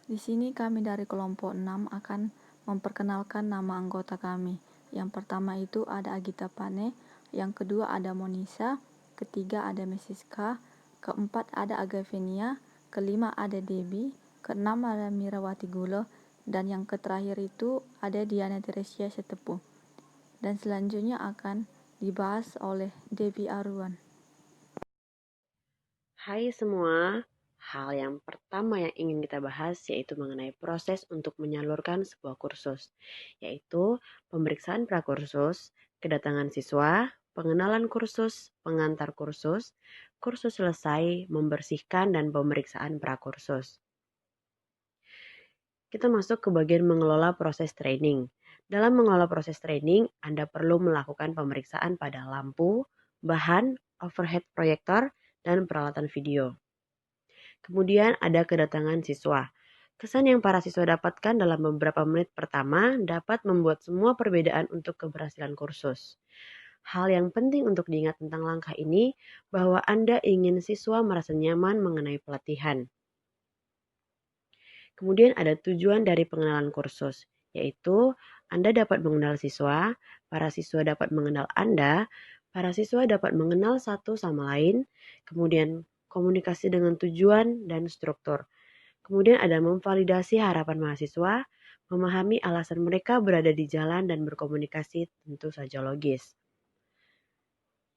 Di sini kami dari kelompok 6 akan memperkenalkan nama anggota kami. Yang pertama itu ada Agita Pane, yang kedua ada Monisa, ketiga ada Mesiska, keempat ada Agavenia, kelima ada Debbie, keenam ada Mirawati Gulo, dan yang terakhir itu ada Diana Teresia Setepu. Dan selanjutnya akan dibahas oleh Debbie Arwan. Hai semua, hal yang pertama yang ingin kita bahas yaitu mengenai proses untuk menyalurkan sebuah kursus, yaitu pemeriksaan prakursus, kedatangan siswa, pengenalan kursus, pengantar kursus, kursus selesai, membersihkan, dan pemeriksaan prakursus. Kita masuk ke bagian mengelola proses training. Dalam mengelola proses training, Anda perlu melakukan pemeriksaan pada lampu, bahan, overhead proyektor, dan peralatan video. Kemudian ada kedatangan siswa. Kesan yang para siswa dapatkan dalam beberapa menit pertama dapat membuat semua perbedaan untuk keberhasilan kursus. Hal yang penting untuk diingat tentang langkah ini bahwa Anda ingin siswa merasa nyaman mengenai pelatihan. Kemudian ada tujuan dari pengenalan kursus, yaitu Anda dapat mengenal siswa, para siswa dapat mengenal Anda, para siswa dapat mengenal satu sama lain, kemudian komunikasi dengan tujuan dan struktur. Kemudian ada memvalidasi harapan mahasiswa, memahami alasan mereka berada di jalan dan berkomunikasi tentu saja logis.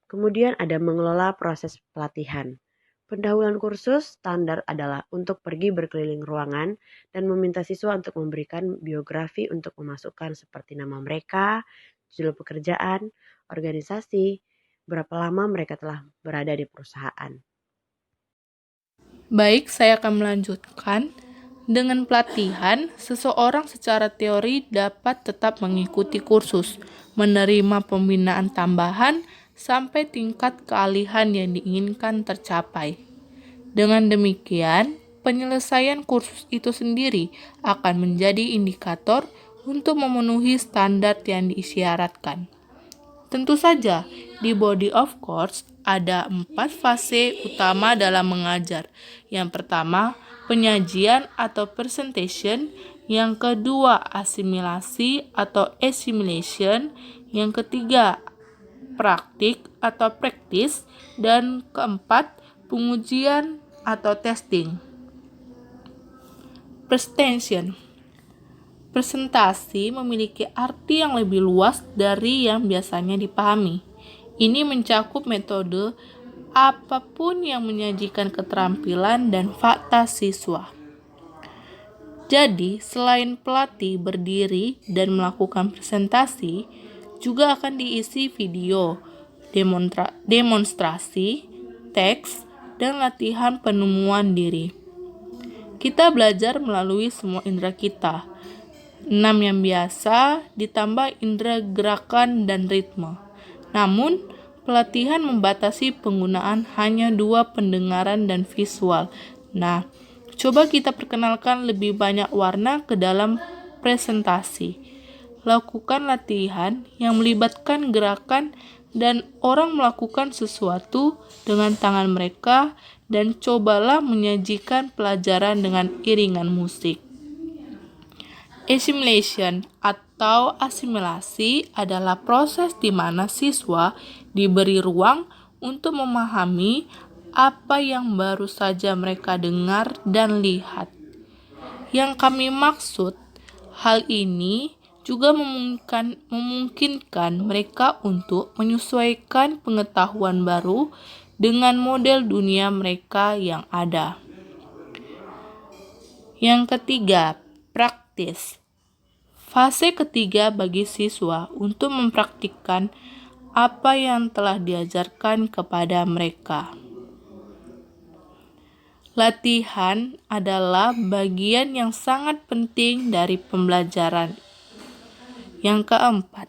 Kemudian ada mengelola proses pelatihan. Pendahuluan kursus standar adalah untuk pergi berkeliling ruangan dan meminta siswa untuk memberikan biografi untuk memasukkan seperti nama mereka, judul pekerjaan, organisasi, berapa lama mereka telah berada di perusahaan. Baik, saya akan melanjutkan. Dengan pelatihan, seseorang secara teori dapat tetap mengikuti kursus, menerima pembinaan tambahan, sampai tingkat keahlian yang diinginkan tercapai. Dengan demikian, penyelesaian kursus itu sendiri akan menjadi indikator untuk memenuhi standar yang disyaratkan. Tentu saja, di body of course ada 4 fase utama dalam mengajar. Yang pertama, penyajian atau presentation. Yang kedua, asimilasi atau assimilation. Yang ketiga, praktik atau practice. Dan keempat, pengujian atau testing. Presentation. Presentasi memiliki arti yang lebih luas dari yang biasanya dipahami. Ini mencakup metode apapun yang menyajikan keterampilan dan fakta siswa. Jadi, selain pelatih berdiri dan melakukan presentasi, juga akan diisi video, demonstrasi, teks, dan latihan penemuan diri. Kita belajar melalui semua indera kita. 6 yang biasa ditambah indera gerakan dan ritme. Namun, pelatihan membatasi penggunaan hanya 2 pendengaran dan visual. Nah, coba kita perkenalkan lebih banyak warna ke dalam presentasi. Lakukan latihan yang melibatkan gerakan dan orang melakukan sesuatu dengan tangan mereka dan cobalah menyajikan pelajaran dengan iringan musik. Assimilation atau asimilasi adalah proses di mana siswa diberi ruang untuk memahami apa yang baru saja mereka dengar dan lihat. Yang kami maksud, hal ini juga memungkinkan mereka untuk menyesuaikan pengetahuan baru dengan model dunia mereka yang ada. Yang ketiga, praktis. Fase ketiga bagi siswa untuk mempraktikkan apa yang telah diajarkan kepada mereka. Latihan adalah bagian yang sangat penting dari pembelajaran. Yang keempat,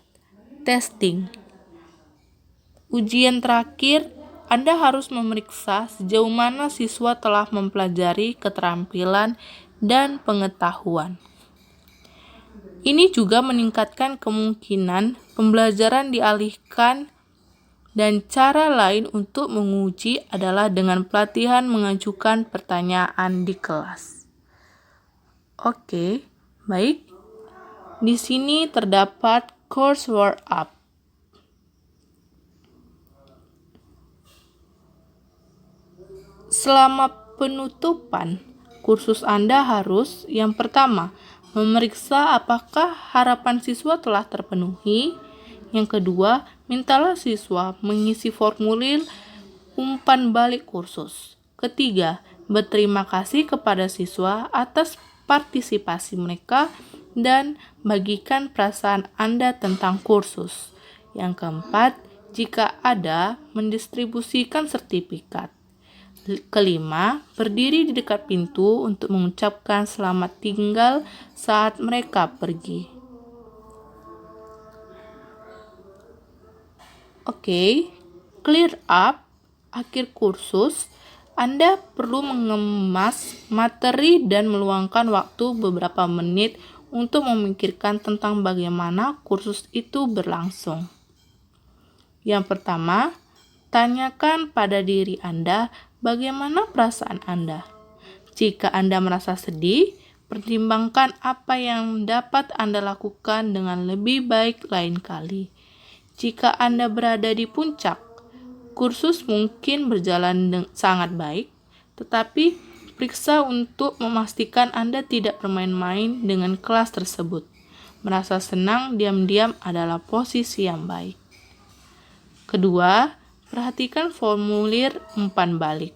testing. Ujian terakhir, Anda harus memeriksa sejauh mana siswa telah mempelajari keterampilan dan pengetahuan. Ini juga meningkatkan kemungkinan pembelajaran dialihkan, dan cara lain untuk menguji adalah dengan pelatihan mengajukan pertanyaan di kelas. Oke, baik. Di sini terdapat coursework up. Selama penutupan, kursus Anda harus yang pertama, memeriksa apakah harapan siswa telah terpenuhi. Yang kedua, mintalah siswa mengisi formulir umpan balik kursus. Ketiga, berterima kasih kepada siswa atas partisipasi mereka dan bagikan perasaan Anda tentang kursus. Yang keempat, jika ada, mendistribusikan sertifikat. Kelima, berdiri di dekat pintu untuk mengucapkan selamat tinggal saat mereka pergi. Oke, clear up. Akhir kursus, Anda perlu mengemas materi dan meluangkan waktu beberapa menit untuk memikirkan tentang bagaimana kursus itu berlangsung. Yang pertama, tanyakan pada diri Anda bagaimana perasaan Anda. Jika Anda merasa sedih, pertimbangkan apa yang dapat Anda lakukan dengan lebih baik lain kali. Jika Anda berada di puncak, kursus mungkin berjalan sangat baik, tetapi periksa untuk memastikan Anda tidak bermain-main dengan kelas tersebut. Merasa senang diam-diam adalah posisi yang baik. Kedua, perhatikan formulir umpan balik.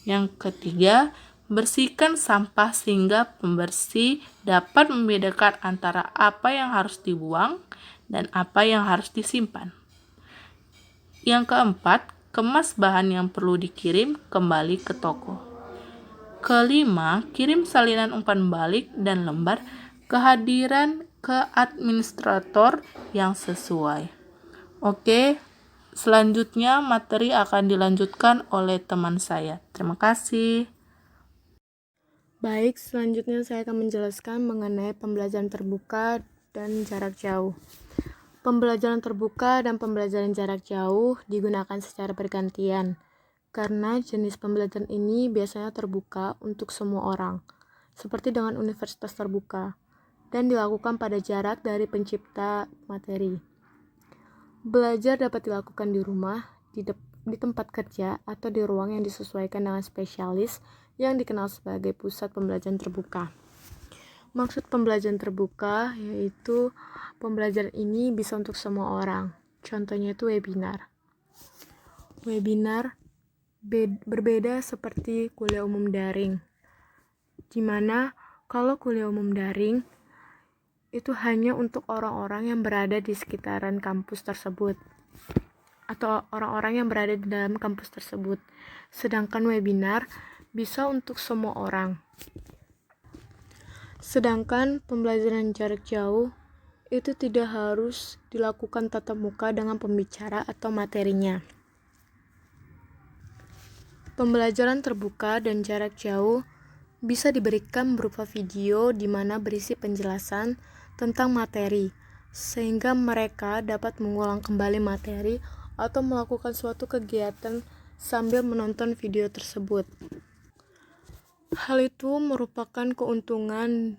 Yang ketiga, bersihkan sampah sehingga pembersih dapat membedakan antara apa yang harus dibuang dan apa yang harus disimpan. Yang keempat, kemas bahan yang perlu dikirim kembali ke toko. Kelima, kirim salinan umpan balik dan lembar kehadiran ke administrator yang sesuai. Oke, selanjutnya materi akan dilanjutkan oleh teman saya. Terima kasih. Baik, selanjutnya saya akan menjelaskan mengenai pembelajaran terbuka dan jarak jauh. Pembelajaran terbuka dan pembelajaran jarak jauh digunakan secara bergantian, karena jenis pembelajaran ini biasanya terbuka untuk semua orang, seperti dengan universitas terbuka, dan dilakukan pada jarak dari pencipta materi. Belajar dapat dilakukan di rumah, di tempat kerja, atau di ruang yang disesuaikan dengan spesialis yang dikenal sebagai pusat pembelajaran terbuka. Maksud pembelajaran terbuka yaitu pembelajaran ini bisa untuk semua orang. Contohnya itu webinar. Webinar berbeda seperti kuliah umum daring, di mana kalau kuliah umum daring itu hanya untuk orang-orang yang berada di sekitaran kampus tersebut atau orang-orang yang berada di dalam kampus tersebut. Sedangkan webinar bisa untuk semua orang. Sedangkan pembelajaran jarak jauh itu tidak harus dilakukan tatap muka dengan pembicara atau materinya. Pembelajaran terbuka dan jarak jauh bisa diberikan berupa video di mana berisi penjelasan tentang materi, sehingga mereka dapat mengulang kembali materi atau melakukan suatu kegiatan sambil menonton video tersebut. Hal itu merupakan keuntungan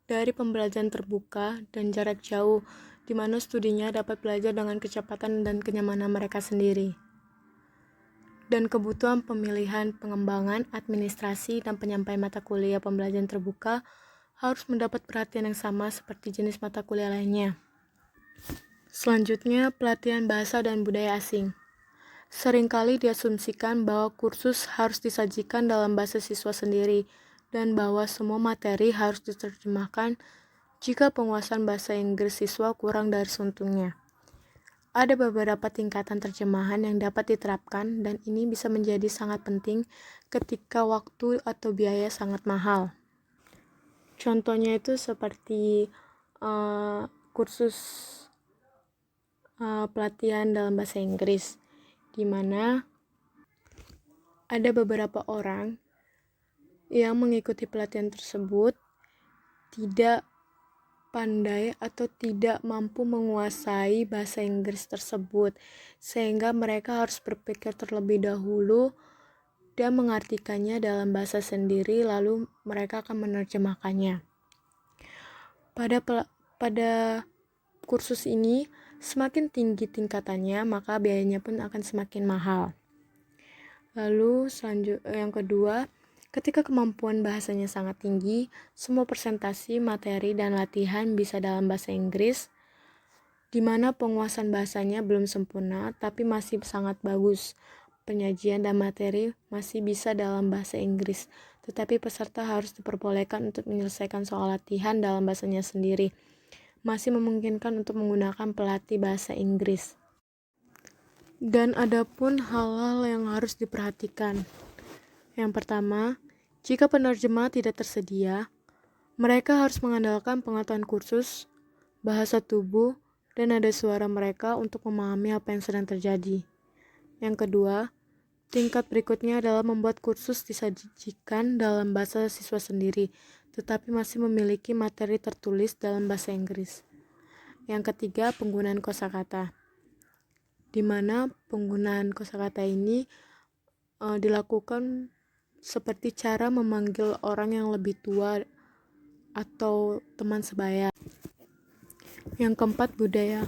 dari pembelajaran terbuka dan jarak jauh, di mana studinya dapat belajar dengan kecepatan dan kenyamanan mereka sendiri. Dan kebutuhan pemilihan, pengembangan, administrasi, dan penyampaian mata kuliah pembelajaran terbuka harus mendapat perhatian yang sama seperti jenis mata kuliah lainnya. Selanjutnya, pelatihan bahasa dan budaya asing. Seringkali diasumsikan bahwa kursus harus disajikan dalam bahasa siswa sendiri dan bahwa semua materi harus diterjemahkan jika penguasaan bahasa Inggris siswa kurang dari seutuhnya. Ada beberapa tingkatan terjemahan yang dapat diterapkan dan ini bisa menjadi sangat penting ketika waktu atau biaya sangat mahal. Contohnya itu seperti kursus pelatihan dalam bahasa Inggris, di mana ada beberapa orang yang mengikuti pelatihan tersebut tidak pandai atau tidak mampu menguasai bahasa Inggris tersebut, sehingga mereka harus berpikir terlebih dahulu dan mengartikannya dalam bahasa sendiri, lalu mereka akan menerjemahkannya. Pada kursus ini, semakin tinggi tingkatannya, maka biayanya pun akan semakin mahal. Lalu yang kedua, ketika kemampuan bahasanya sangat tinggi, semua presentasi, materi, dan latihan bisa dalam bahasa Inggris, di mana penguasaan bahasanya belum sempurna, tapi masih sangat bagus. Penyajian dan materi masih bisa dalam bahasa Inggris, tetapi peserta harus diperbolehkan untuk menyelesaikan soal latihan dalam bahasanya sendiri. Masih memungkinkan untuk menggunakan pelatih bahasa Inggris. Dan ada pun hal-hal yang harus diperhatikan. Yang pertama, jika penerjemah tidak tersedia, mereka harus mengandalkan pengetahuan kursus, bahasa tubuh, dan nada suara mereka untuk memahami apa yang sedang terjadi. Yang kedua, tingkat berikutnya adalah membuat kursus disajikan dalam bahasa siswa sendiri, tetapi masih memiliki materi tertulis dalam bahasa Inggris. Yang ketiga, penggunaan kosakata, di mana penggunaan kosakata ini dilakukan seperti cara memanggil orang yang lebih tua atau teman sebaya. Yang keempat, budaya.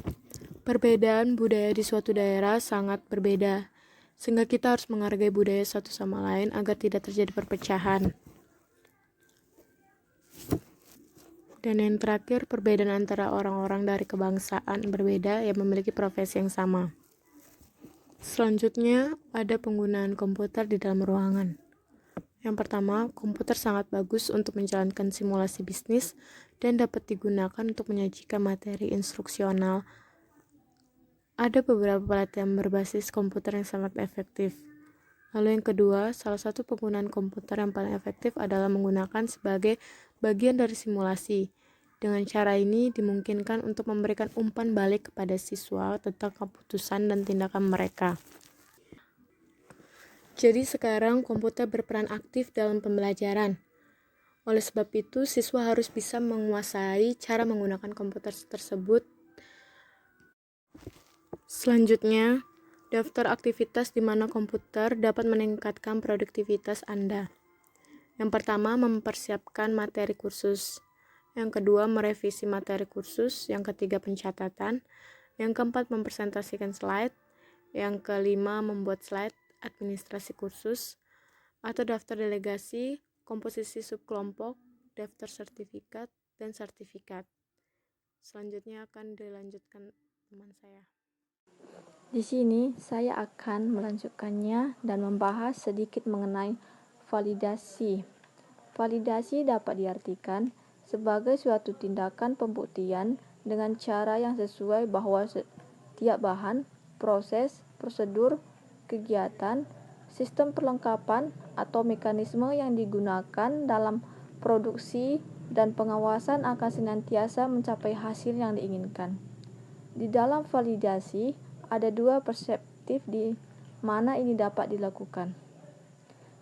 Perbedaan budaya di suatu daerah sangat berbeda, sehingga kita harus menghargai budaya satu sama lain agar tidak terjadi perpecahan. Dan yang terakhir, perbedaan antara orang-orang dari kebangsaan berbeda yang memiliki profesi yang sama. Selanjutnya, ada penggunaan komputer di dalam ruangan. Yang pertama, komputer sangat bagus untuk menjalankan simulasi bisnis dan dapat digunakan untuk menyajikan materi instruksional. Ada beberapa pelatihan berbasis komputer yang sangat efektif. Lalu yang kedua, salah satu penggunaan komputer yang paling efektif adalah menggunakan sebagai bagian dari simulasi. Dengan cara ini dimungkinkan untuk memberikan umpan balik kepada siswa tentang keputusan dan tindakan mereka. Jadi sekarang komputer berperan aktif dalam pembelajaran. Oleh sebab itu, siswa harus bisa menguasai cara menggunakan komputer tersebut. Selanjutnya, daftar aktivitas di mana komputer dapat meningkatkan produktivitas Anda. Yang pertama, mempersiapkan materi kursus. Yang kedua, merevisi materi kursus. Yang ketiga, pencatatan. Yang keempat, mempresentasikan slide. Yang kelima, membuat slide administrasi kursus atau daftar delegasi, komposisi subkelompok, daftar sertifikat, dan sertifikat. Selanjutnya akan dilanjutkan teman saya. Di sini saya akan melanjutkannya dan membahas sedikit mengenai validasi. Validasi dapat diartikan sebagai suatu tindakan pembuktian dengan cara yang sesuai bahwa setiap bahan, proses, prosedur, kegiatan, sistem perlengkapan, atau mekanisme yang digunakan dalam produksi dan pengawasan akan senantiasa mencapai hasil yang diinginkan. Di dalam validasi, ada dua perspektif di mana ini dapat dilakukan.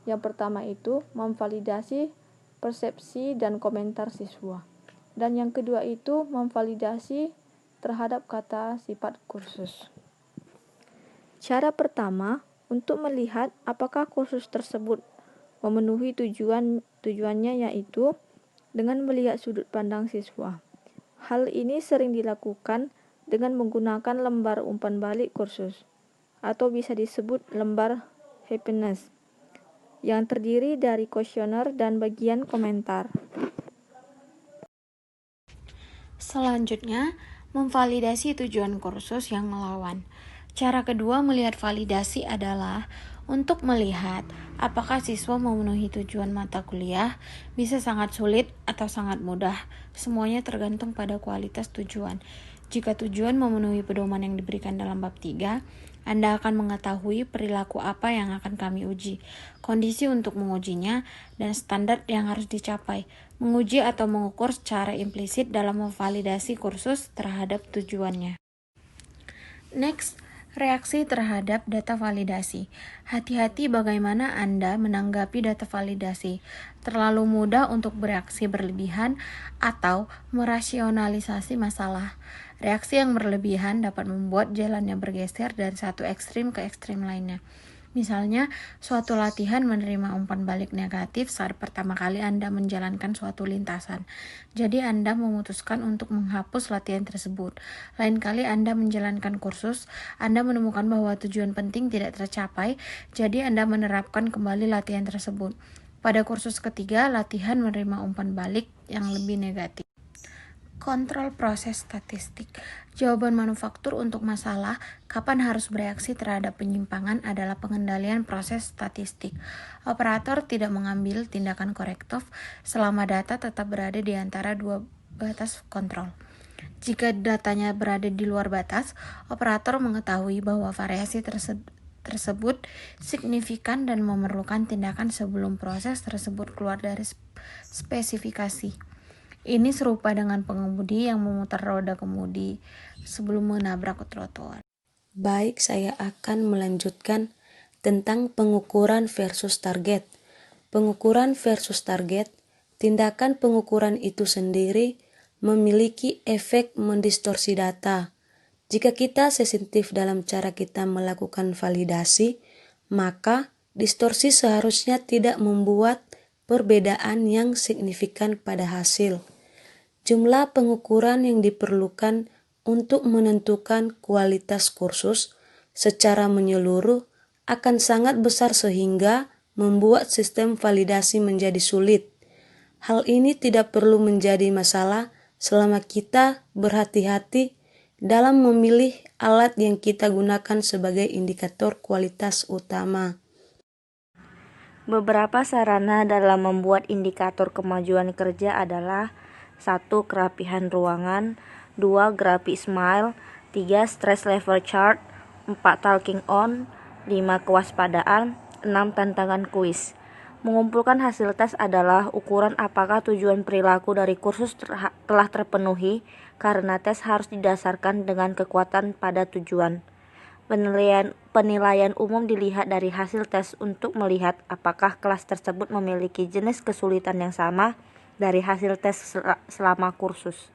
Yang pertama itu memvalidasi persepsi dan komentar siswa. Dan yang kedua itu memvalidasi terhadap kata sifat kursus. Cara pertama untuk melihat apakah kursus tersebut memenuhi tujuannya yaitu dengan melihat sudut pandang siswa. Hal ini sering dilakukan dengan menggunakan lembar umpan balik kursus atau bisa disebut lembar happiness yang terdiri dari kuesioner dan bagian komentar. Selanjutnya, memvalidasi tujuan kursus yang melawan. Cara kedua melihat validasi adalah untuk melihat apakah siswa memenuhi tujuan mata kuliah. Bisa sangat sulit atau sangat mudah, semuanya tergantung pada kualitas tujuan. Jika tujuan memenuhi pedoman yang diberikan dalam bab 3, Anda akan mengetahui perilaku apa yang akan kami uji, kondisi untuk mengujinya, dan standar yang harus dicapai. Menguji atau mengukur secara implisit dalam memvalidasi kursus terhadap tujuannya. Next, reaksi terhadap data validasi. Hati-hati bagaimana Anda menanggapi data validasi. Terlalu mudah untuk bereaksi berlebihan atau merasionalisasi masalah. Reaksi yang berlebihan dapat membuat jalannya bergeser dari satu ekstrim ke ekstrim lainnya. Misalnya, suatu latihan menerima umpan balik negatif saat pertama kali Anda menjalankan suatu lintasan. Jadi Anda memutuskan untuk menghapus latihan tersebut. Lain kali Anda menjalankan kursus, Anda menemukan bahwa tujuan penting tidak tercapai, jadi Anda menerapkan kembali latihan tersebut. Pada kursus ketiga, latihan menerima umpan balik yang lebih negatif. Kontrol proses statistik. Jawaban manufaktur untuk masalah kapan harus bereaksi terhadap penyimpangan adalah pengendalian proses statistik. Operator tidak mengambil tindakan korektif selama data tetap berada di antara dua batas kontrol. Jika datanya berada di luar batas, operator mengetahui bahwa variasi tersebut signifikan dan memerlukan tindakan sebelum proses tersebut keluar dari spesifikasi. Ini serupa dengan pengemudi yang memutar roda kemudi sebelum menabrak trotoar. Baik, saya akan melanjutkan tentang pengukuran versus target. Pengukuran versus target, tindakan pengukuran itu sendiri memiliki efek mendistorsi data. Jika kita sensitif dalam cara kita melakukan validasi, maka distorsi seharusnya tidak membuat perbedaan yang signifikan pada hasil. Jumlah pengukuran yang diperlukan untuk menentukan kualitas kursus secara menyeluruh akan sangat besar sehingga membuat sistem validasi menjadi sulit. Hal ini tidak perlu menjadi masalah selama kita berhati-hati dalam memilih alat yang kita gunakan sebagai indikator kualitas utama. Beberapa sarana dalam membuat indikator kemajuan kerja adalah 1. Kerapihan ruangan, 2. Grafik smile, 3. Stress level chart, 4. Talking on, 5. Kewaspadaan, 6. Tantangan kuis. Mengumpulkan hasil tes adalah ukuran apakah tujuan perilaku dari kursus telah terpenuhi karena tes harus didasarkan dengan kekuatan pada tujuan. Penilaian umum dilihat dari hasil tes untuk melihat apakah kelas tersebut memiliki jenis kesulitan yang sama dari hasil tes selama kursus.